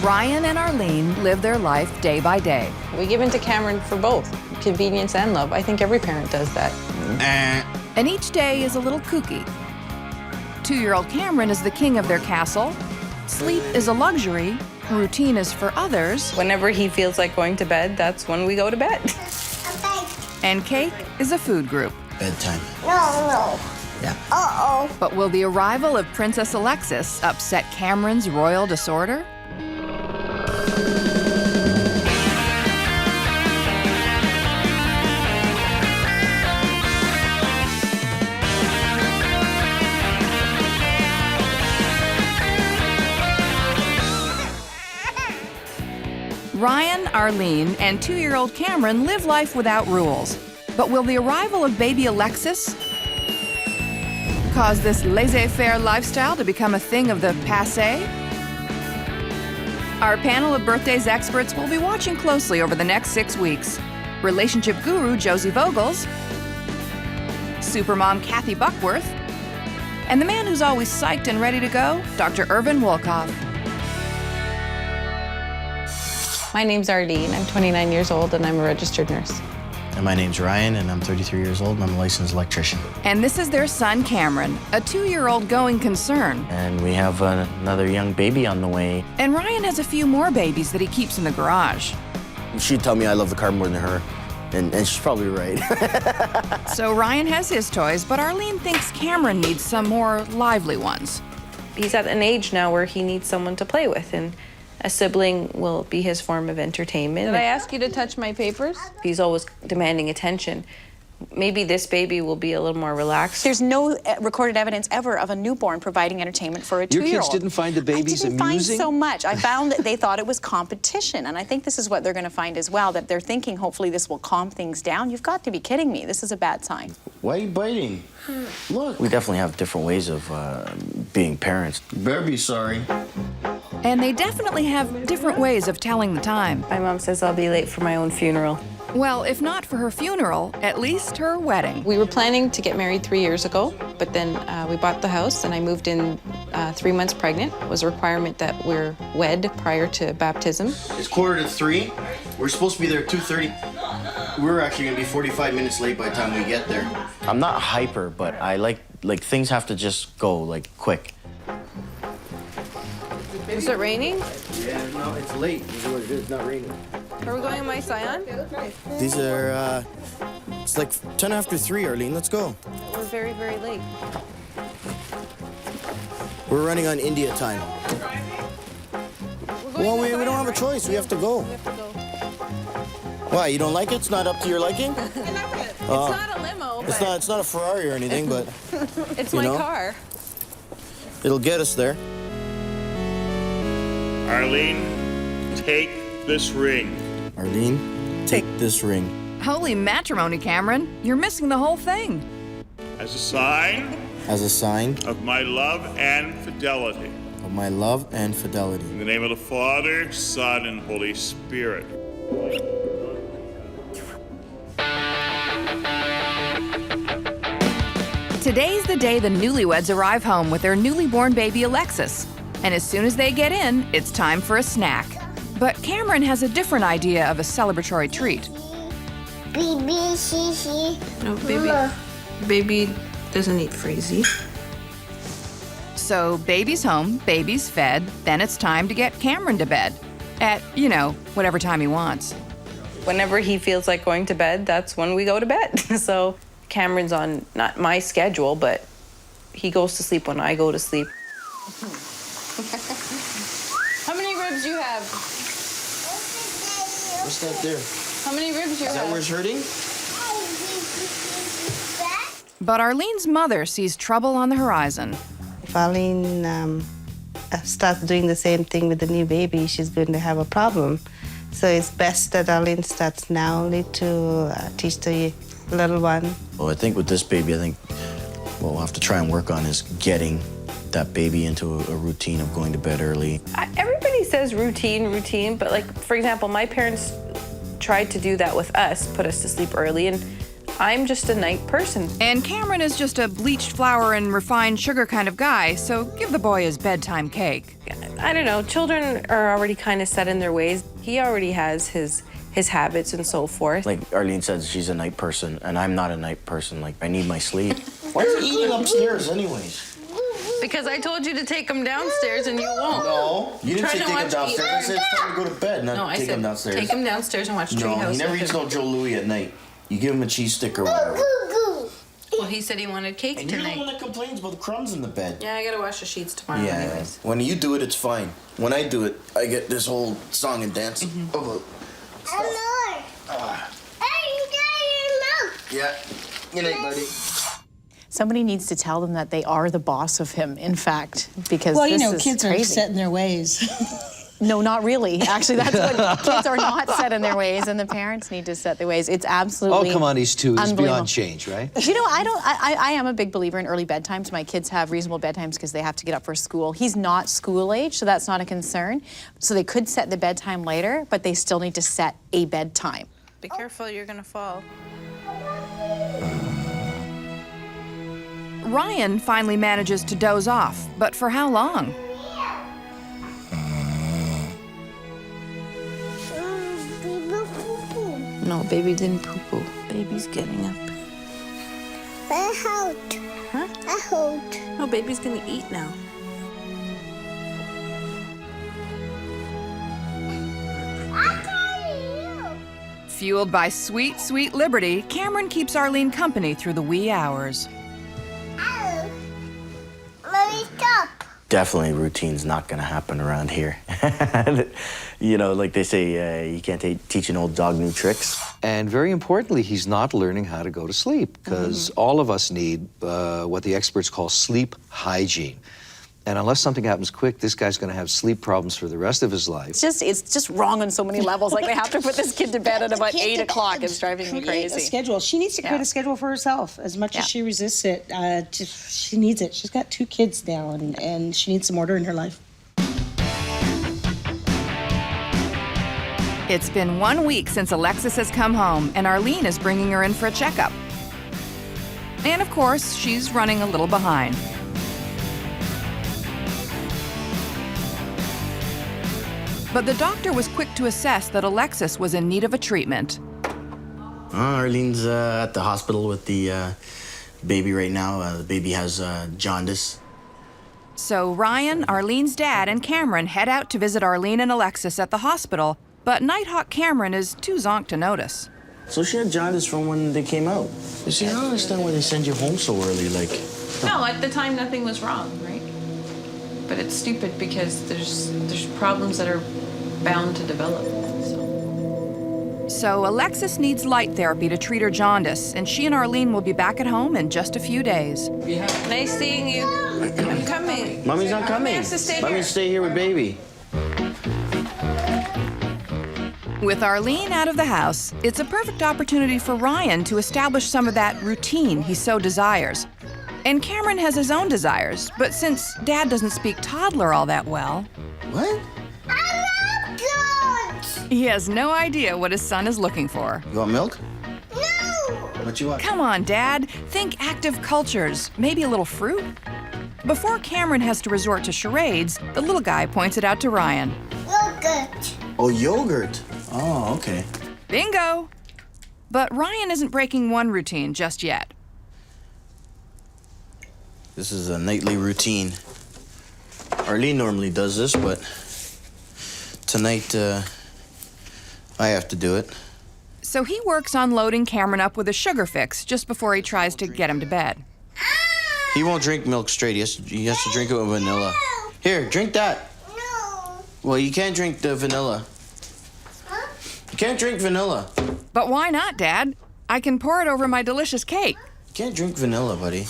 Ryan and Arlene live their life day by day. We give in to Cameron for both convenience and love. I think every parent does that. And each day is a little kooky. 2-year-old Cameron is the king of their castle. Sleep is a luxury. Routine is for others. Whenever he feels like going to bed, that's when we go to bed. And cake is a food group. Bedtime. No. Yeah. Uh-oh. But will the arrival of Princess Alexis upset Cameron's royal disorder? Ryan, Arlene, and 2-year-old Cameron live life without rules. But will the arrival of baby Alexis cause this laissez-faire lifestyle to become a thing of the passé? Our panel of birthdays experts will be watching closely over the next 6 weeks. Relationship guru Josie Vogels, supermom Kathy Buckworth, and the man who's always psyched and ready to go, Dr. Irvin Wolkoff. My name's Arlene. I'm 29 years old, and I'm a registered nurse. And my name's Ryan, and I'm 33 years old, and I'm a licensed electrician. And this is their son, Cameron, a 2-year-old going concern. And we have another young baby on the way. And Ryan has a few more babies that he keeps in the garage. She'd tell me I love the car more than her, and she's probably right. So Ryan has his toys, but Arlene thinks Cameron needs some more lively ones. He's at an age now where he needs someone to play with, and a sibling will be his form of entertainment. Did I ask you to touch my papers? He's always demanding attention. Maybe this baby will be a little more relaxed. There's no recorded evidence ever of a newborn providing entertainment for a 2-year-old. Your kids didn't find the babies amusing? I didn't find so much. I found that they thought it was competition, and I think this is what they're going to find as well, that they're thinking hopefully this will calm things down. You've got to be kidding me. This is a bad sign. Why are you biting? Look. We definitely have different ways of being parents. Better be sorry. And they definitely have different ways of telling the time. My mom says I'll be late for my own funeral. Well, if not for her funeral, at least her wedding. We were planning to get married 3 years ago, but then we bought the house and I moved in 3 months pregnant. It was a requirement that we're wed prior to baptism. It's 2:45. We're supposed to be there at 2:30. We're actually gonna be 45 minutes late by the time we get there. I'm not hyper, but I like things have to just go, like, quick. Is it raining? Yeah, no, it's late. This is what it is. It's not raining. Are we going in my Scion? These are, it's like 10 after 3, Arlene. Let's go. We're very, very late. We're running on India time. Well, we don't have a choice. We have to go. We have to go. Why, you don't like it? It's not up to your liking? It's not a limo, but It's not a Ferrari or anything, but it's you my know? car. it'll get us there. Arlene, take this ring. Arlene, take this ring. Holy matrimony, Cameron. You're missing the whole thing. As a sign As a sign of my love and fidelity. of my love and fidelity. In the name of the Father, Son, and Holy Spirit. Today's the day the newlyweds arrive home with their newly born baby Alexis. And as soon as they get in, it's time for a snack. But Cameron has a different idea of a celebratory treat. Baby, she. No, baby doesn't eat Freezy. So baby's home, baby's fed, then it's time to get Cameron to bed. At, whatever time he wants. Whenever he feels like going to bed, that's when we go to bed. So Cameron's on not my schedule, but he goes to sleep when I go to sleep. How many ribs you have? What's that there? How many ribs you Is that have? where it's hurting? But Arlene's mother sees trouble on the horizon. If Arlene starts doing the same thing with the new baby, she's going to have a problem. So it's best that Arlene starts now to teach the little one. Well, I think with this baby, what we'll have to try and work on is getting that baby into a routine of going to bed early. Everybody says routine, but for example, my parents tried to do that with us, put us to sleep early, and I'm just a night person. And Cameron is just a bleached flour and refined sugar kind of guy, so give the boy his bedtime cake. I don't know, children are already kind of set in their ways. He already has his habits and so forth. Like Arlene says, she's a night person, and I'm not a night person. Like, I need my sleep. Why are you eating upstairs anyways? Because I told you to take him downstairs and you won't. No, you didn't say take him downstairs. I said it's time to go to bed, not take him downstairs. Take him downstairs and watch Treehouse. No, he never eats no Joe Louis at night. You give him a cheese stick or whatever. Well, he said he wanted cake and tonight. you're the one that complains about the crumbs in the bed. Yeah, I gotta wash the sheets tomorrow anyways. When you do it, it's fine. When I do it, I get this whole song and dance about stuff. Yeah. Good night, buddy. Somebody needs to tell them that they are the boss of him, in fact, because well, this you know, is kids crazy. are set in their ways. No, not really. Actually, that's what kids are not set in their ways, and the parents need to set their ways. It's absolutely Oh, come on, he's 2. He's unbelievable. beyond change, right? You know, I am a big believer in early bedtimes. My kids have reasonable bedtimes because they have to get up for school. He's not school age, so that's not a concern. So they could set the bedtime later, but they still need to set a bedtime. Be careful, you're gonna fall. Ryan finally manages to doze off, but for how long? No, baby didn't poo-poo. Baby's getting up. I hold. Huh? I hold. No, baby's gonna eat now. Fueled by sweet, sweet liberty, Cameron keeps Arlene company through the wee hours. Mommy, stop. Definitely routine's not going to happen around here. You know, like they say, you can't teach an old dog new tricks. And very importantly, he's not learning how to go to sleep, because all of us need what the experts call sleep hygiene. And unless something happens quick, this guy's going to have sleep problems for the rest of his life. It's just wrong on so many levels. Like, they have to put this kid to bed at about 8 o'clock. It's driving me Create crazy. a schedule. She needs to create a schedule for herself. As much as she resists it, she needs it. She's got 2 kids now, and she needs some order in her life. It's been 1 week since Alexis has come home, and Arlene is bringing her in for a checkup. And of course, she's running a little behind. But the doctor was quick to assess that Alexis was in need of a treatment. Arlene's at the hospital with the baby right now. The baby has jaundice. So Ryan, Arlene's dad, and Cameron head out to visit Arlene and Alexis at the hospital, but Nighthawk Cameron is too zonked to notice. So she had jaundice from when they came out. You see, I don't understand why they send you home so early, like... No, at the time nothing was wrong, right? But it's stupid because there's problems that are bound to develop. So Alexis needs light therapy to treat her jaundice, and she and Arlene will be back at home in just a few days. Nice seeing you. I'm coming. Mommy's not coming. Mommy has to stay Mommy here. stay here with baby. With Arlene out of the house, it's a perfect opportunity for Ryan to establish some of that routine he so desires. And Cameron has his own desires, but since Dad doesn't speak toddler all that well... What? He has no idea what his son is looking for. You want milk? No. What you want? Come on, Dad. Think active cultures. Maybe a little fruit? Before Cameron has to resort to charades, the little guy points it out to Ryan. Yogurt. Oh, yogurt. Oh, okay. Bingo! But Ryan isn't breaking one routine just yet. This is a nightly routine. Arlene normally does this, but tonight, I have to do it. So he works on loading Cameron up with a sugar fix just before he tries to get him to bed. He won't drink milk straight. He has to drink it with vanilla. Here, drink that. No. Well, you can't drink the vanilla. Huh? You can't drink vanilla. But why not, Dad? I can pour it over my delicious cake. You can't drink vanilla, buddy.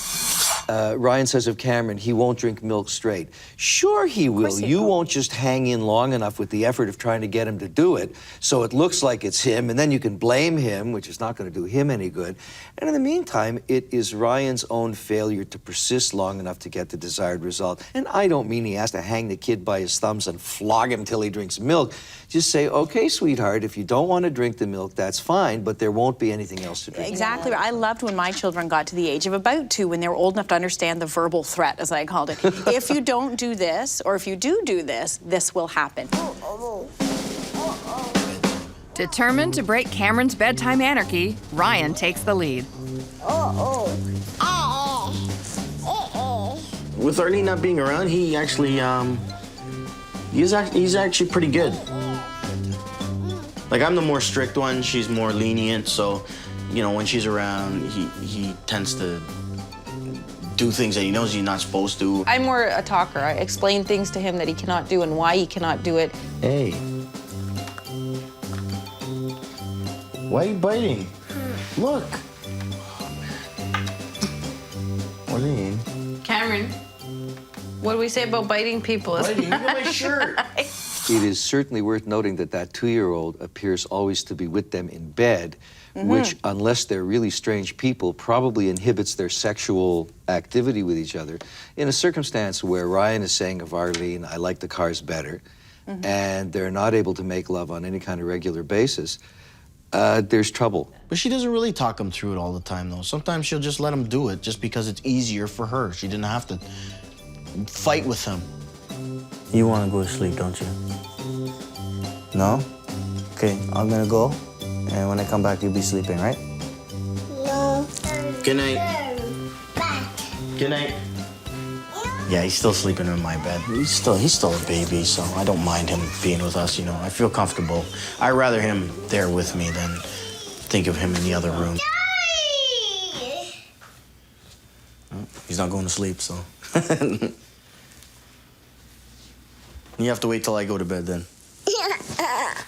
Ryan says of Cameron, he won't drink milk straight. Sure he will. You won't just hang in long enough with the effort of trying to get him to do it, so it looks like it's him, and then you can blame him, which is not going to do him any good. And in the meantime, it is Ryan's own failure to persist long enough to get the desired result. And I don't mean he has to hang the kid by his thumbs and flog him till he drinks milk. Just say, okay, sweetheart, if you don't want to drink the milk, that's fine, but there won't be anything else to drink. Exactly. I loved when my children got to the age of about 2, when they were old enough to understand the verbal threat, as I called it. If you don't do this, or if you do this, this will happen. Determined to break Cameron's bedtime anarchy, Ryan takes the lead. With Arlene not being around, he actually, he's actually pretty good. Like, I'm the more strict one, she's more lenient, so, you know, when she's around, he tends to do things that he knows he's not supposed to. I'm more a talker. I explain things to him that he cannot do and why he cannot do it. Hey. Why are you biting? Look. Arlene. Cameron, what do we say about biting people? Biting? Look at my shirt. It is certainly worth noting that that 2-year-old appears always to be with them in bed, which, unless they're really strange people, probably inhibits their sexual activity with each other. In a circumstance where Ryan is saying of Arlene, I like the cars better, and they're not able to make love on any kind of regular basis, there's trouble. But she doesn't really talk him through it all the time, though. Sometimes she'll just let him do it just because it's easier for her. She didn't have to fight with him. You want to go to sleep, don't you? No? Okay, I'm gonna go, and when I come back, you'll be sleeping, right? No. Good night. Good night. Yeah, he's still sleeping in my bed. He's still a baby, so I don't mind him being with us, you know. I feel comfortable. I'd rather him there with me than think of him in the other room. Oh, he's not going to sleep, so. You have to wait till I go to bed then.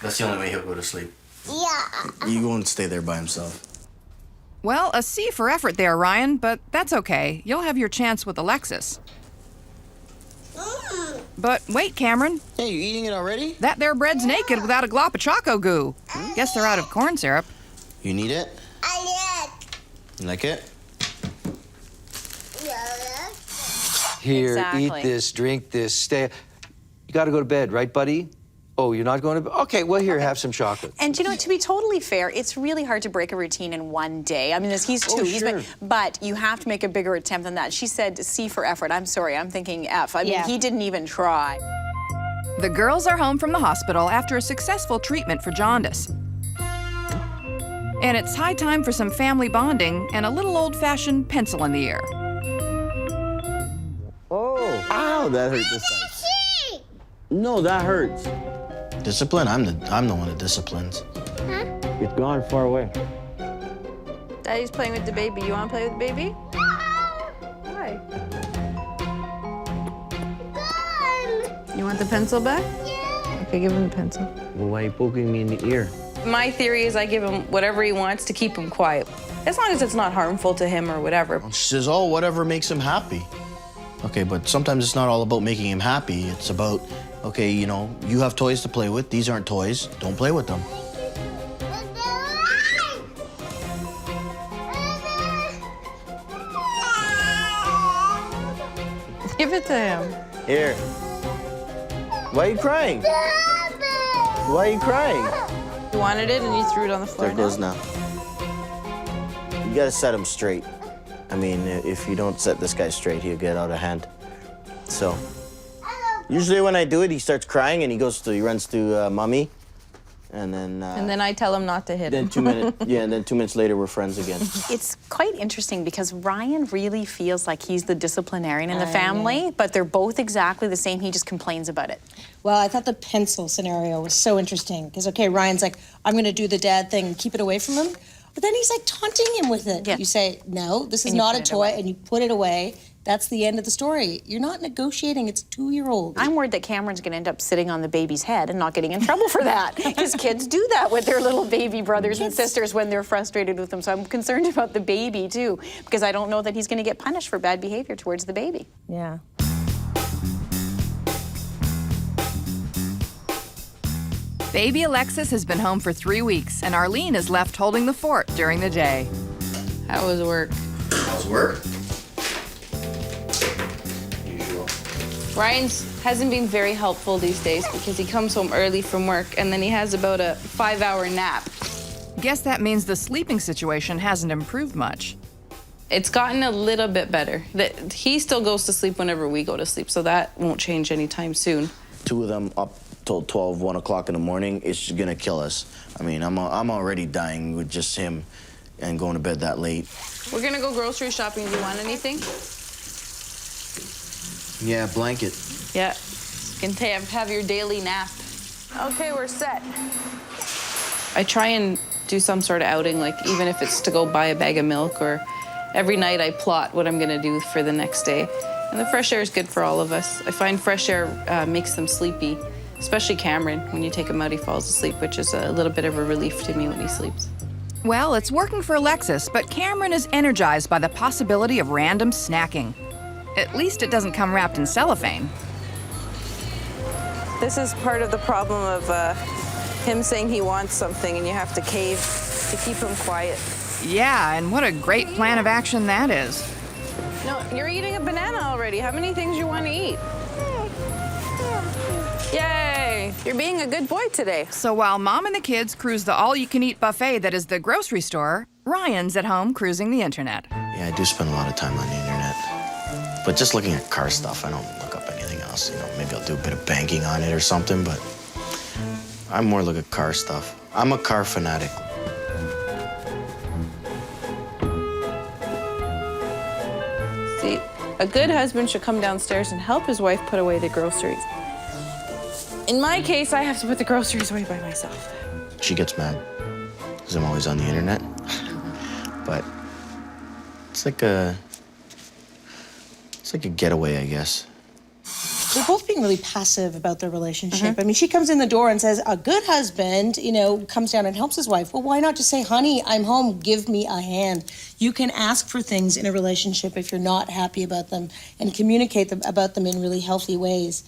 That's the only way he'll go to sleep. Yeah. You won't stay there by himself. Well, a C for effort there, Ryan, but that's okay. You'll have your chance with Alexis. But wait, Cameron. Hey, you eating it already? That there bread's naked without a glop of choco goo. Guess they're out of corn syrup. You need it? I You like it? Here, Exactly. eat this, drink this, stay. You got to go to bed, right, buddy? Oh, you're not going to bed? Okay, well, here, have some chocolate. And you know, to be totally fair, it's really hard to break a routine in one day. I mean, he's two, sure. But you have to make a bigger attempt than that. She said C for effort. I'm sorry, I'm thinking F. I mean, he didn't even try. The girls are home from the hospital after a successful treatment for jaundice. And it's high time for some family bonding and a little old-fashioned pencil in the ear. Oh, ow, that hurt this side. No, that hurts. Discipline? I'm the one that disciplines. Huh? It's gone far away. Daddy's playing with the baby. You want to play with the baby? Why? You want the pencil back? Yeah. Okay, give him the pencil. Well, why are you poking me in the ear? My theory is I give him whatever he wants to keep him quiet. As long as it's not harmful to him or whatever. She says, oh, whatever makes him happy. Okay, but sometimes it's not all about making him happy. It's about, okay, you know, you have toys to play with. These aren't toys. Don't play with them. Give it to him. Here. Why are you crying? Why are you crying? You wanted it and you threw it on the floor. There it goes now. You gotta set him straight. I mean, if you don't set this guy straight, he'll get out of hand. So, usually when I do it, he starts crying and he runs to mommy, and then. And then I tell him not to hit him. Then 2 minutes, yeah, and then 2 minutes later we're friends again. It's quite interesting because Ryan really feels like he's the disciplinarian in the family, but they're both exactly the same. He just complains about it. Well, I thought the pencil scenario was so interesting because, okay, Ryan's like, I'm going to do the dad thing and keep it away from him. But then he's like taunting him with it. Yeah. You say, no, this is And you not put a it toy, away. and you put it away. That's the end of the story. You're not negotiating. It's a 2-year-old. I'm worried that Cameron's going to end up sitting on the baby's head and not getting in trouble for that. Because kids do that with their little baby brothers and sisters when they're frustrated with them. So I'm concerned about the baby, too, because I don't know that he's going to get punished for bad behavior towards the baby. Yeah. Baby Alexis has been home for 3 weeks, and Arlene is left holding the fort during the day. How was work? How's work? Ryan hasn't been very helpful these days because he comes home early from work and then he has about a 5-hour nap. Guess that means the sleeping situation hasn't improved much. It's gotten a little bit better. He still goes to sleep whenever we go to sleep, so that won't change anytime soon. 2 of them up till 12, 1 o'clock in the morning, it's gonna kill us. I mean, I'm already dying with just him and going to bed that late. We're gonna go grocery shopping. Do you want anything? Yeah, blanket. Yeah. You can have your daily nap. Okay, we're set. I try and do some sort of outing, like even if it's to go buy a bag of milk, or every night I plot what I'm gonna do for the next day. And the fresh air is good for all of us. I find fresh air makes them sleepy, especially Cameron. When you take him out, he falls asleep, which is a little bit of a relief to me when he sleeps. Well, it's working for Alexis, but Cameron is energized by the possibility of random snacking. At least it doesn't come wrapped in cellophane. This is part of the problem of him saying he wants something and you have to cave to keep him quiet. Yeah, and what a great plan of action that is. No, you're eating a banana already. How many things you want to eat? Yay! You're being a good boy today. So while Mom and the kids cruise the all-you-can-eat buffet that is the grocery store, Ryan's at home cruising the internet. Yeah, I do spend a lot of time on the internet. But just looking at car stuff, I don't look up anything else. You know, maybe I'll do a bit of banking on it or something, but I more look at car stuff. I'm a car fanatic. See, a good husband should come downstairs and help his wife put away the groceries. In my case, I have to put the groceries away by myself. She gets mad because I'm always on the internet. But it's like a getaway, I guess. They're both being really passive about their relationship. I mean, she comes in the door and says, a good husband, you know, comes down and helps his wife. Well, why not just say, honey, I'm home, give me a hand. You can ask for things in a relationship if you're not happy about them and communicate about them in really healthy ways.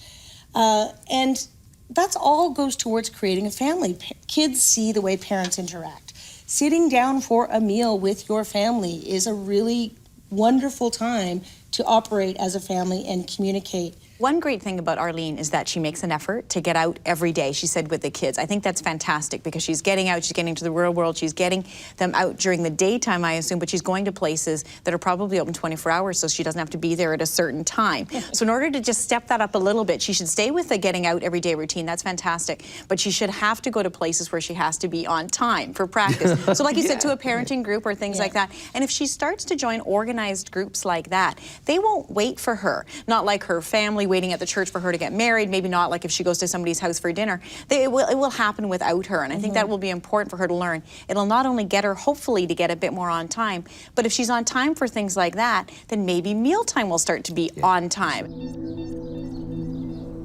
And that's all goes towards creating a family. Kids see the way parents interact. Sitting down for a meal with your family is a really wonderful time to operate as a family and communicate. One great thing about Arlene is that she makes an effort to get out every day, she said, with the kids. I think that's fantastic because she's getting out, she's getting to the real world, she's getting them out during the daytime, I assume, but she's going to places that are probably open 24 hours, so she doesn't have to be there at a certain time. So in order to just step that up a little bit, she should stay with the getting out every day routine. That's fantastic. But she should have to go to places where she has to be on time for practice. So like you said, to a parenting group or things like that. And if she starts to join organized groups like that, they won't wait for her. Not like her family waiting at the church for her to get married, maybe not like if she goes to somebody's house for dinner. It will happen without her, and I think that will be important for her to learn. It'll not only get her, hopefully, to get a bit more on time, but if she's on time for things like that, then maybe mealtime will start to be on time.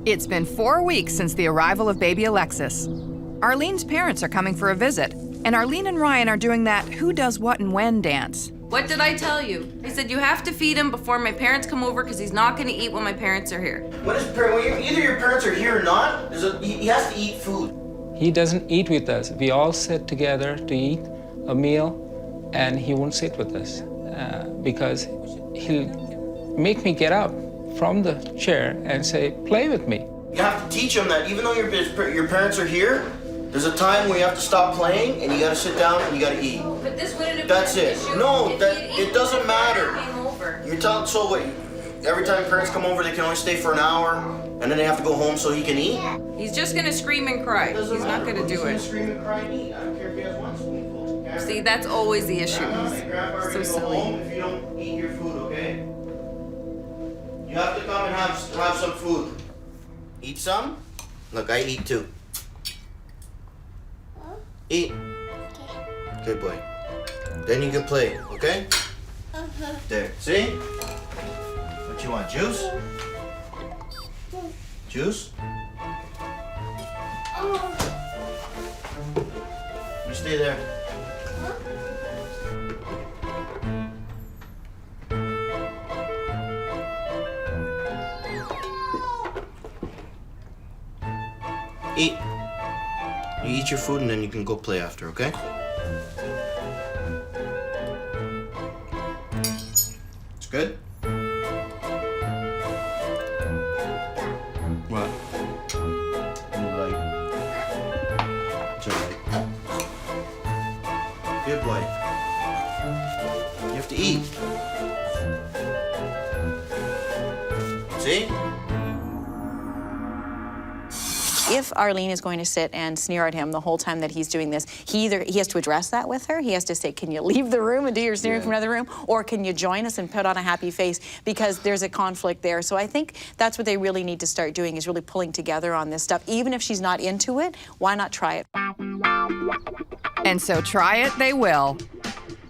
It's been 4 weeks since the arrival of baby Alexis. Arlene's parents are coming for a visit, and Arlene and Ryan are doing that who does what and when dance. What did I tell you? I said you have to feed him before my parents come over because he's not going to eat when my parents are here. When either your parents are here or not, he has to eat food. He doesn't eat with us. We all sit together to eat a meal, and he won't sit with us because he'll make me get up from the chair and say, play with me. You have to teach him that even though your parents are here, there's a time where you have to stop playing and you got to sit down and you got to eat. But this wouldn't have That's been an it. issue No, if that he'd it eaten doesn't before matter. I came over. You're telling so what? Every time parents come over, they can only stay for an hour, and then they have to go home so he can eat. He's just going to scream and cry. He's not going to do it. Scream and cry and eat. I don't care if he has one spoonful. See, that's always the issue. Grandpa, So go silly. home if you don't eat your food, okay? You have to come and have some food. Eat some. Look, I eat too. Eat. Good boy. Then you can play, okay? There. See? What you want? Juice? Juice? You stay there. Eat. You eat your food and then you can go play after, okay? It's good? What? It's alright. Good boy. You have to eat. See? If Arlene is going to sit and sneer at him the whole time that he's doing this, he has to address that with her. He has to say, can you leave the room and do your sneering from another room? Or can you join us and put on a happy face? Because there's a conflict there. So I think that's what they really need to start doing, is really pulling together on this stuff. Even if she's not into it, why not try it? And so try it they will.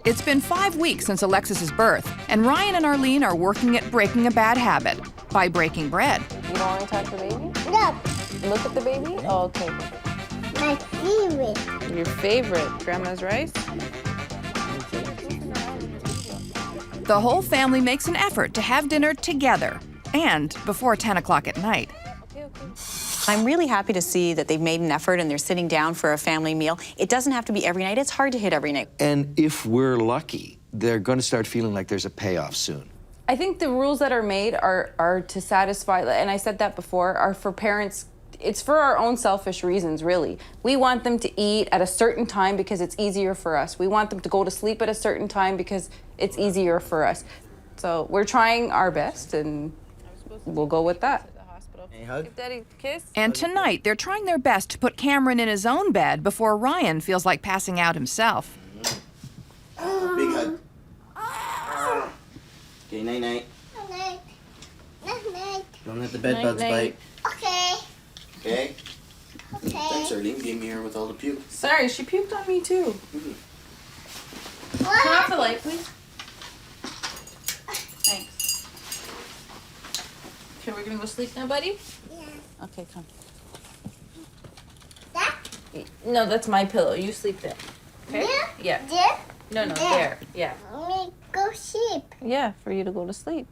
It's been 5 weeks since Alexis's birth, and Ryan and Arlene are working at breaking a bad habit by breaking bread. You don't want to touch the baby? No. Look at the baby? Oh, okay. My favorite. Your favorite, Grandma's rice? The whole family makes an effort to have dinner together and before 10 o'clock at night. I'm really happy to see that they've made an effort and they're sitting down for a family meal. It doesn't have to be every night. It's hard to hit every night. And if we're lucky, they're going to start feeling like there's a payoff soon. I think the rules that are made are to satisfy, and I said that before, are for parents. It's for our own selfish reasons, really. We want them to eat at a certain time because it's easier for us. We want them to go to sleep at a certain time because it's easier for us. So we're trying our best, and we'll go with that. Hey, hug. Give Daddy a kiss. And tonight, they're trying their best to put Cameron in his own bed before Ryan feels like passing out himself. Big hug. Okay, night-night. Night. Night. Don't let the bed bugs bite. Okay. Okay? Okay. Thanks, Arlene. Came here with all the puke. Sorry, she puked on me too. What? Turn off the light, please. Thanks. Okay, we're gonna go sleep now, buddy? Yeah. Okay, come. That? No, that's my pillow. You sleep there. Okay? Yeah. Yeah. There? No, There. there. Yeah. Let me go sleep. Yeah, for you to go to sleep.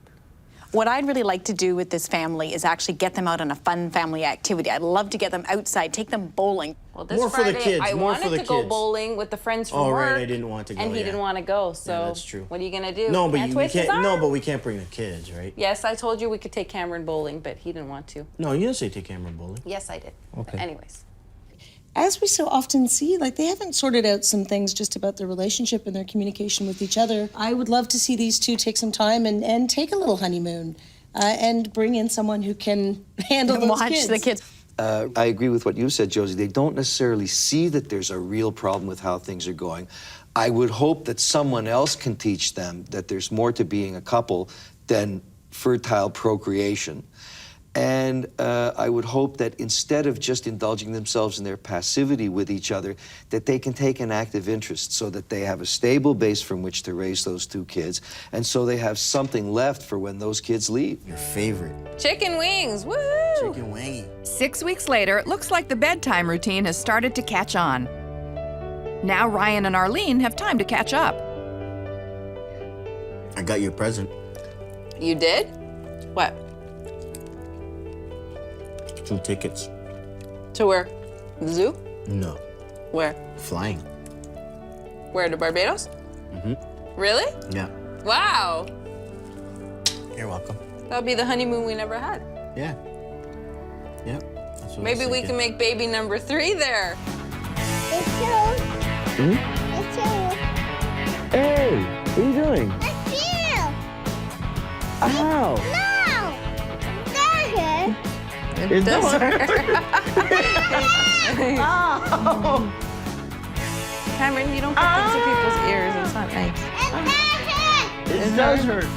What I'd really like to do with this family is actually get them out on a fun family activity. I'd love to get them outside, take them bowling. Well, this More for the Friday, kids, I more wanted for the to go kids. bowling with the friends from Oh, work. right, I didn't want to go, And he yeah. didn't want to go, so Yeah, that's true. what are you gonna do? No, but Can't we twist his can't. No, arm? but we can't bring the kids, right? Yes, I told you we could take Cameron bowling, but he didn't want to. No, you didn't say take Cameron bowling. Yes, I did. Okay. Anyways. As we so often see, like, they haven't sorted out some things just about their relationship and their communication with each other. I would love to see these two take some time and take a little honeymoon and bring in someone who can handle those Watch kids. the kids. I agree with what you said, Josie. They don't necessarily see that there's a real problem with how things are going. I would hope that someone else can teach them that there's more to being a couple than fertile procreation. And I would hope that instead of just indulging themselves in their passivity with each other, that they can take an active interest so that they have a stable base from which to raise those two kids, and so they have something left for when those kids leave. Your favorite. Chicken wings, woo! Chicken wingy. 6 weeks later, it looks like the bedtime routine has started to catch on. Now Ryan and Arlene have time to catch up. I got you a present. You did? What? 2 tickets. To where? The zoo? No. Where? Flying. Where, to Barbados? Mm-hmm. Really? Yeah. Wow. You're welcome. That'll be the honeymoon we never had. Yeah. Yep. That's what I Maybe was we thinking. can make baby number 3 there. It's you. Hmm? It's you. Hey, what are you doing? It's you. Ow! No. There. It does hurt. Oh. Cameron, you don't put this in people's ears. It's not nice. And there. It does hurt.